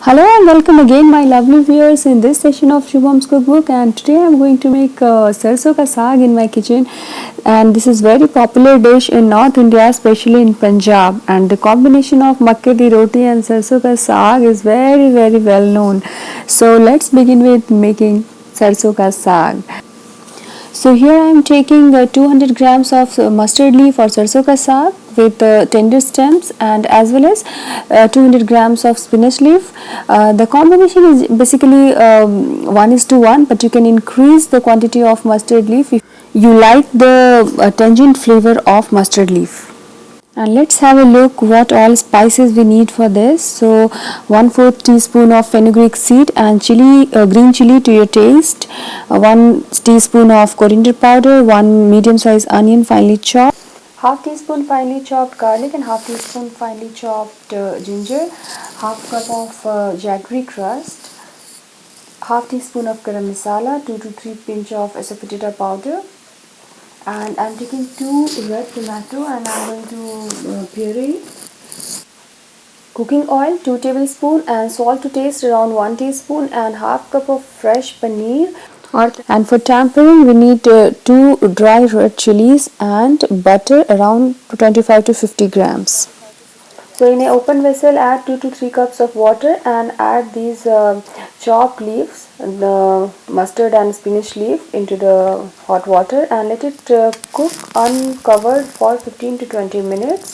Hello and welcome again my lovely viewers in this session of Shubham's cookbook, and today I am going to make sarson ka saag in my kitchen, and this is very popular dish in North India, especially in Punjab, and the combination of makke di roti and sarson ka saag is very well known. So let's begin with making sarson ka saag. So here I am taking 200 grams of mustard leaf or sarson ka saag with tender stems, and as well as 200 grams of spinach leaf. The combination is basically 1:1, but you can increase the quantity of mustard leaf if you like the tangent flavor of mustard leaf. And let's have a look what all spices we need for this. So 1/4 teaspoon of fenugreek seed and green chili to your taste, 1 teaspoon of coriander powder, 1 medium sized onion finely chopped, half teaspoon finely chopped garlic, and half teaspoon finely chopped ginger, half cup of jaggery crust, half teaspoon of garam masala, 2 to 3 pinch of asafoetida powder, and I'm taking 2 red tomato and I'm going to puree. Cooking oil 2 tablespoons and salt to taste around 1 teaspoon, and half cup of fresh paneer. And for tempering we need 2 dry red chilies and butter around 25 to 50 grams. So in an open vessel add 2 to 3 cups of water and add these chopped leaves, the mustard and spinach leaf, into the hot water and let it cook uncovered for 15 to 20 minutes.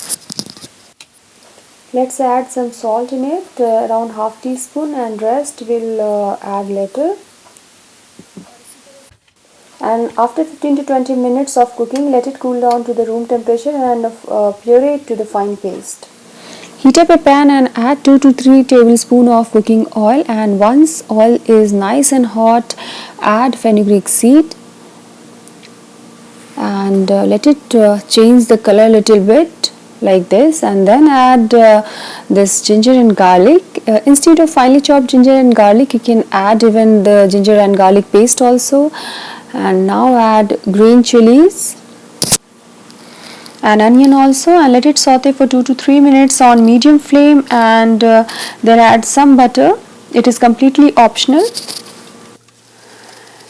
Let's add some salt in it, around half teaspoon, and rest we'll add later. And after 15 to 20 minutes of cooking, let it cool down to the room temperature and puree it to the fine paste. Heat up a pan and add 2 to 3 tablespoons of cooking oil, and once oil is nice and hot, add fenugreek seed and let it change the color a little bit like this, and then add this ginger and garlic. Instead of finely chopped ginger and garlic, you can add even the ginger and garlic paste also. And now add green chilies and onion also, and let it saute for 2 to 3 minutes on medium flame, and then add some butter. It is completely optional.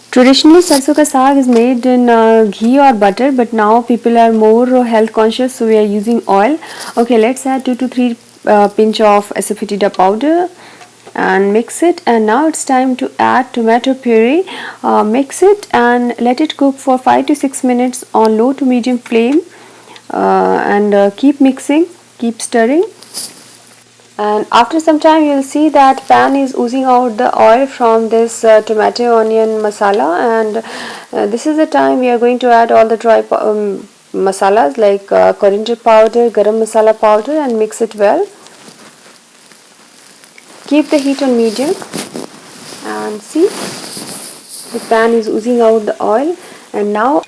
Traditionally sarson ka saag is made in ghee or butter, but now people are more health conscious, so we are using oil. Okay, let's add 2 to 3 pinch of asafoetida powder and mix it, and now it's time to add tomato puree. Mix it and let it cook for 5 to 6 minutes on low to medium flame, and keep mixing, keep stirring, and after some time you'll see that pan is oozing out the oil from this tomato onion masala, and this is the time we are going to add all the dry masalas like coriander powder, garam masala powder, and mix it well. Keep the heat on medium, and see, the pan is oozing out the oil. And now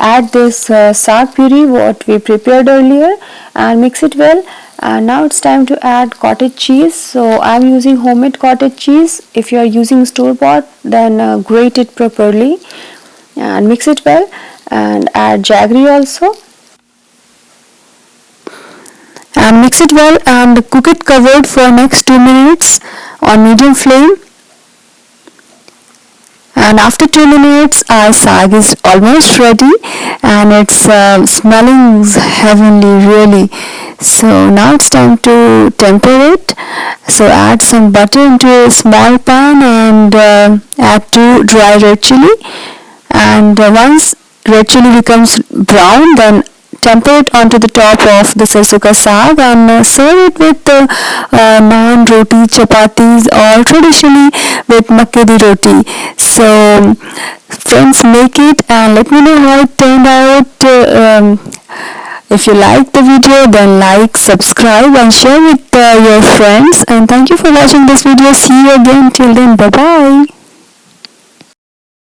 add this saag puree what we prepared earlier and mix it well. And now it's time to add cottage cheese. So I'm using homemade cottage cheese. If you are using store bought, then grate it properly and mix it well, and add jaggery also and mix it well, and cook it covered for next 2 minutes on medium flame. And after 2 minutes our saag is almost ready, and it's smelling heavenly really. So now it's time to temper it. So add some butter into a small pan and add 2 dry red chili, and once red chili becomes brown, then temper it onto the top of the sarson ka saag and serve it with naan, roti, chapatis, or traditionally with makke di roti. So friends, make it and let me know how it turned out. If you like the video, then like, subscribe and share with your friends, and thank you for watching this video. See you again. Till then, bye bye.